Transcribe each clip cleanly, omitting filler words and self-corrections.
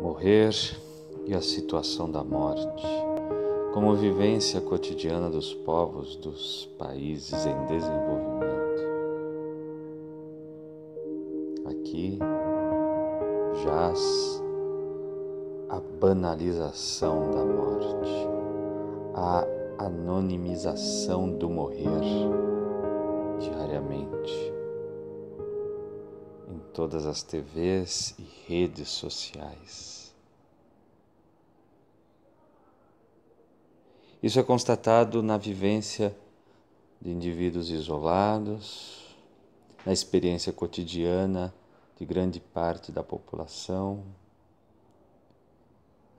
Morrer e a situação da morte, como vivência cotidiana dos povos dos países em desenvolvimento. Aqui jaz a banalização da morte, a anonimização do morrer diariamente em todas as TVs e redes sociais. Isso é constatado na vivência de indivíduos isolados, na experiência cotidiana de grande parte da população.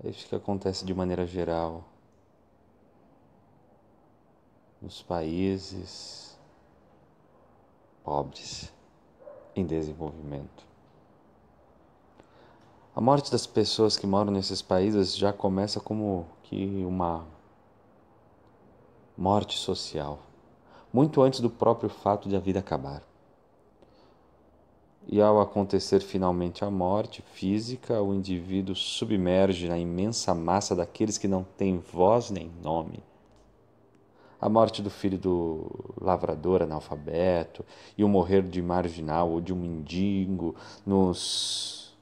É isso que acontece de maneira geral nos países pobres em desenvolvimento. A morte das pessoas que moram nesses países já começa como que uma morte social, muito antes do próprio fato de a vida acabar. E ao acontecer finalmente a morte física, o indivíduo submerge na imensa massa daqueles que não têm voz nem nome. A morte do filho do lavrador analfabeto e o morrer de marginal ou de um mendigo nos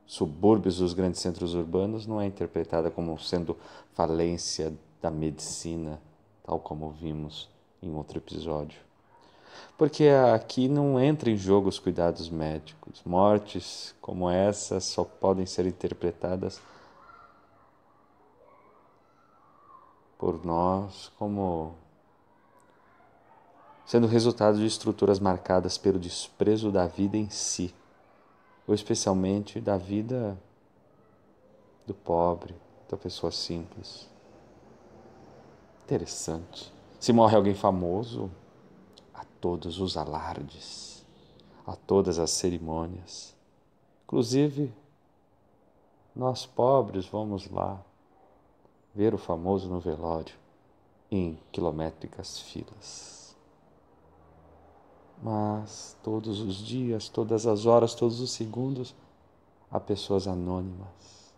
subúrbios dos grandes centros urbanos não é interpretada como sendo falência da medicina, tal como vimos em outro episódio. Porque aqui não entra em jogo os cuidados médicos. Mortes como essa só podem ser interpretadas por nós como sendo resultado de estruturas marcadas pelo desprezo da vida em si, ou especialmente da vida do pobre, da pessoa simples. Interessante. Se morre alguém famoso, a todos os alardes, a todas as cerimônias. Inclusive, nós pobres vamos lá ver o famoso no velório, em quilométricas filas. Mas todos os dias, todas as horas, todos os segundos, há pessoas anônimas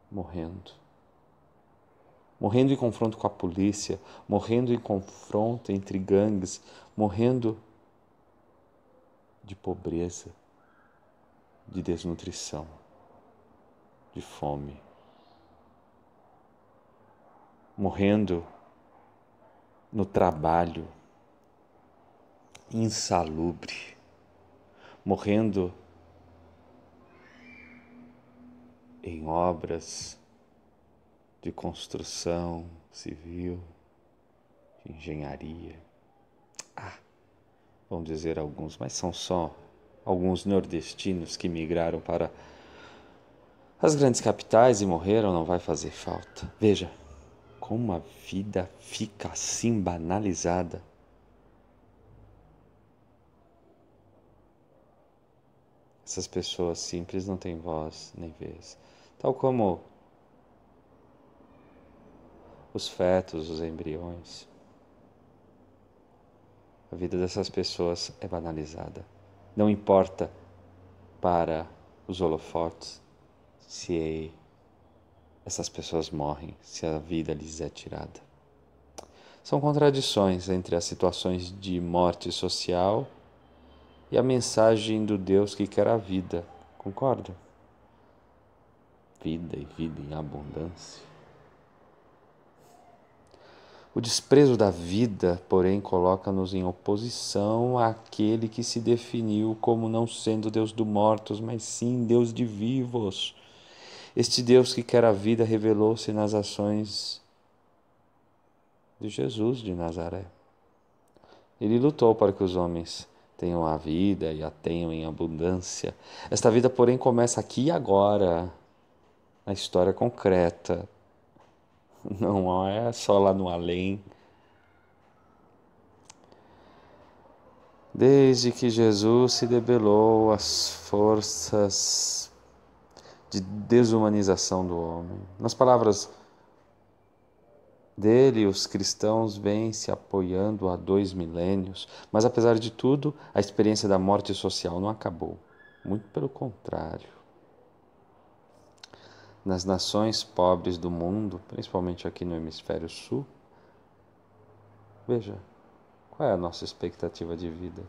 morrendo. Morrendo em confronto com a polícia, morrendo em confronto entre gangues, morrendo de pobreza, de desnutrição, de fome. Morrendo no trabalho insalubre, morrendo em obras de construção civil, de engenharia. Vamos dizer alguns, mas são só alguns nordestinos que migraram para as grandes capitais e morreram, não vai fazer falta. Veja como a vida fica assim banalizada. Essas pessoas simples não têm voz nem vez. Tal como os fetos, os embriões. A vida dessas pessoas é banalizada. Não importa para os holofotes se essas pessoas morrem, se a vida lhes é tirada. São contradições entre as situações de morte social e a mensagem do Deus que quer a vida. Concorda? Vida e vida em abundância. O desprezo da vida, porém, coloca-nos em oposição àquele que se definiu como não sendo Deus dos mortos, mas sim Deus de vivos. Este Deus que quer a vida revelou-se nas ações de Jesus de Nazaré. Ele lutou para que os homens tenham a vida e a tenham em abundância. Esta vida, porém, começa aqui e agora, na história concreta. Não é só lá no além. Desde que Jesus se debelou às forças de desumanização do homem. Nas palavras dele, os cristãos vêm se apoiando há 2 milênios, mas apesar de tudo, a experiência da morte social não acabou. Muito pelo contrário. nas nações pobres do mundo, principalmente aqui no hemisfério sul, veja, qual é a nossa expectativa de vida?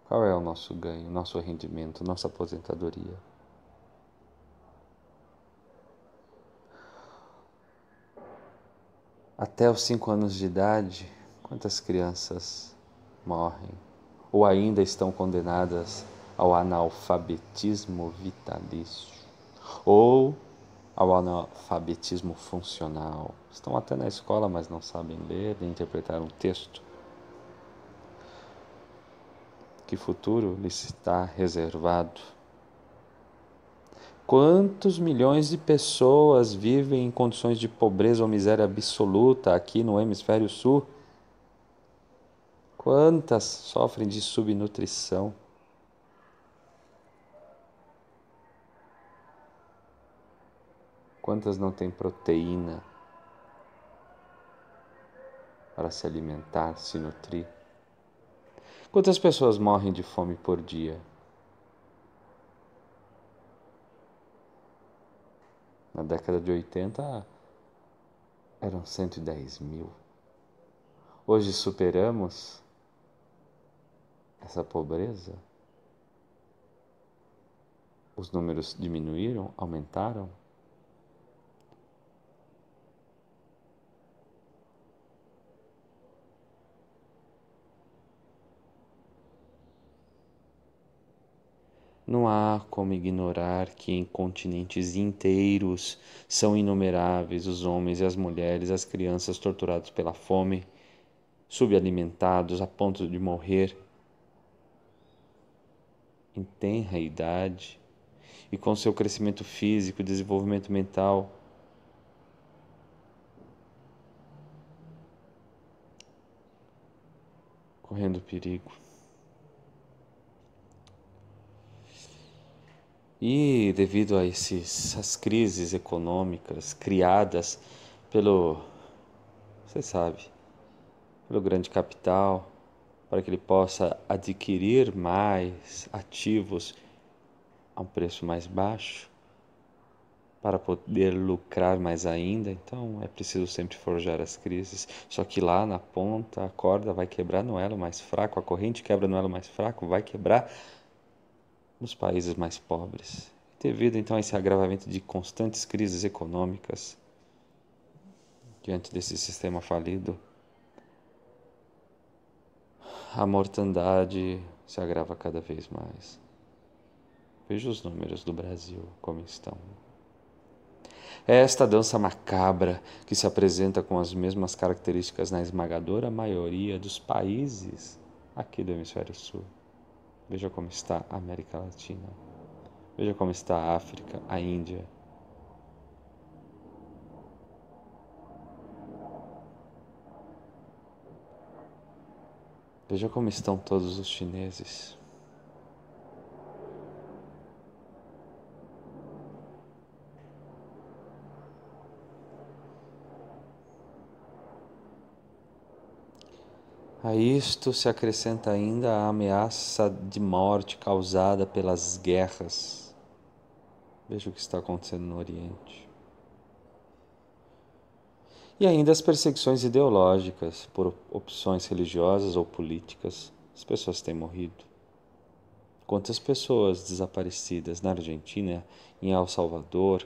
Qual é o nosso ganho, nosso rendimento, nossa aposentadoria? Até os 5 anos de idade, quantas crianças morrem ou ainda estão condenadas ao analfabetismo vitalício ou ao analfabetismo funcional? Estão até na escola, mas não sabem ler nem interpretar um texto. Que futuro lhes está reservado? Quantos milhões de pessoas vivem em condições de pobreza ou miséria absoluta aqui no hemisfério sul? Quantas sofrem de subnutrição? Quantas não têm proteína para se alimentar, se nutrir? Quantas pessoas morrem de fome por dia? Na década de 80 eram 110 mil. Hoje superamos essa pobreza? Os números diminuíram, aumentaram? Não há como ignorar que em continentes inteiros são inumeráveis os homens e as mulheres, as crianças torturados pela fome, subalimentados a ponto de morrer em tenra idade e com seu crescimento físico e desenvolvimento mental correndo perigo. E devido a essas crises econômicas criadas pelo, você sabe, pelo grande capital, para que ele possa adquirir mais ativos a um preço mais baixo, para poder lucrar mais ainda. Então é preciso sempre forjar as crises. Só que lá na ponta a corda vai quebrar no elo mais fraco, a corrente quebra no elo mais fraco, vai quebrar nos países mais pobres. Devido então a esse agravamento de constantes crises econômicas, diante desse sistema falido, a mortandade se agrava cada vez mais. Veja os números do Brasil como estão. É esta dança macabra que se apresenta com as mesmas características na esmagadora maioria dos países aqui do Hemisfério Sul. Veja como está a América Latina. Veja como está a África, a Índia. Veja como estão todos os chineses. A isto se acrescenta ainda a ameaça de morte causada pelas guerras. Veja o que está acontecendo no Oriente. E ainda as perseguições ideológicas por opções religiosas ou políticas. As pessoas têm morrido. Quantas pessoas desaparecidas na Argentina, em El Salvador?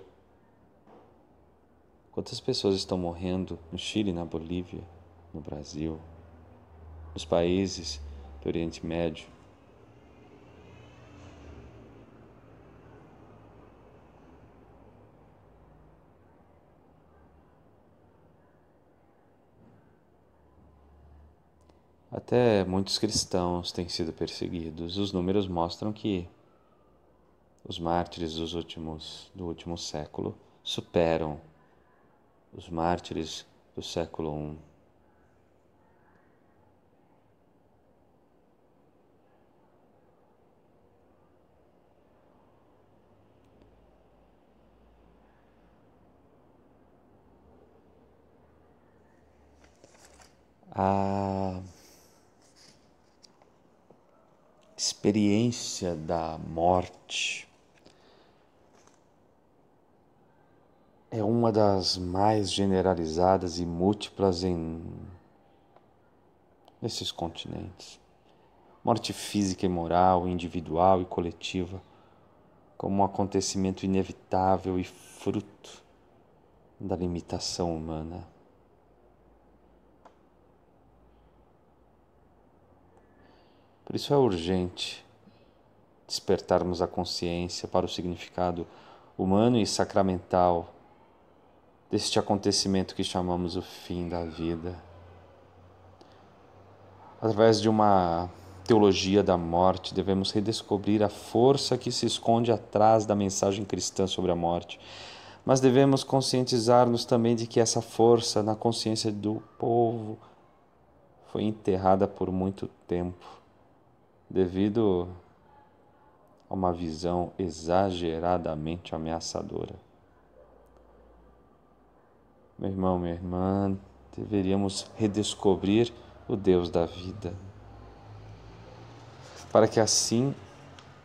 Quantas pessoas estão morrendo no Chile, na Bolívia, no Brasil, nos países do Oriente Médio? Até muitos cristãos têm sido perseguidos. Os números mostram que os mártires do último século superam os mártires do século I. A experiência da morte é uma das mais generalizadas e múltiplas nesses continentes. Morte física e moral, individual e coletiva, como um acontecimento inevitável e fruto da limitação humana. Por isso é urgente despertarmos a consciência para o significado humano e sacramental deste acontecimento que chamamos o fim da vida. Através de uma teologia da morte, devemos redescobrir a força que se esconde atrás da mensagem cristã sobre a morte. Mas devemos conscientizar-nos também de que essa força, na consciência do povo, foi enterrada por muito tempo, devido a uma visão exageradamente ameaçadora. Meu irmão, minha irmã, deveríamos redescobrir o Deus da vida, para que assim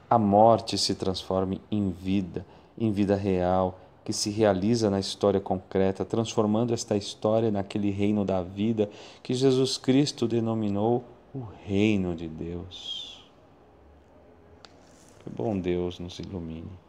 a morte se transforme em vida real, que se realiza na história concreta, transformando esta história naquele reino da vida que Jesus Cristo denominou o reino de Deus. Que bom Deus nos ilumine.